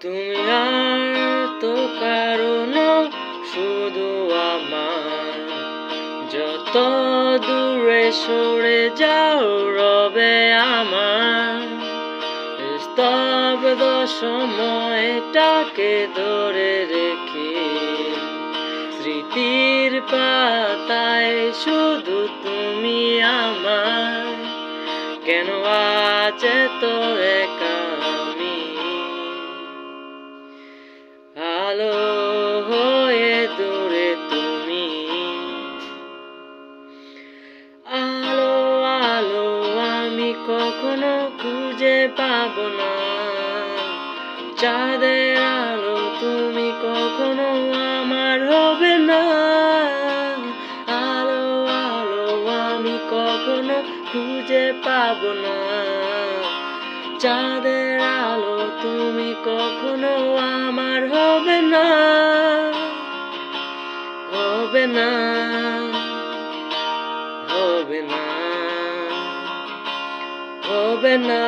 তুমি আর তো কারণ শুধু আমার, যত দূরে সরে যাও রবে আমার স্তব্ধ সময়টাকে ধরে রেখে। স্মৃতির পাতায় শুধু তুমি আমার, কেন আজ এত একা আমি? আলো হয়ে দূরে তুমি, আলো আলো আমি কখনো খুঁজে পাবো না। চাঁদের আলো তুমি কখনো আমার হবে না। আলো আলো আমি কখনো খুঁজে পাবো না। চাঁদের আলো তুমি কখনো আমার হবে না, হবে না, হবে না, হবে না।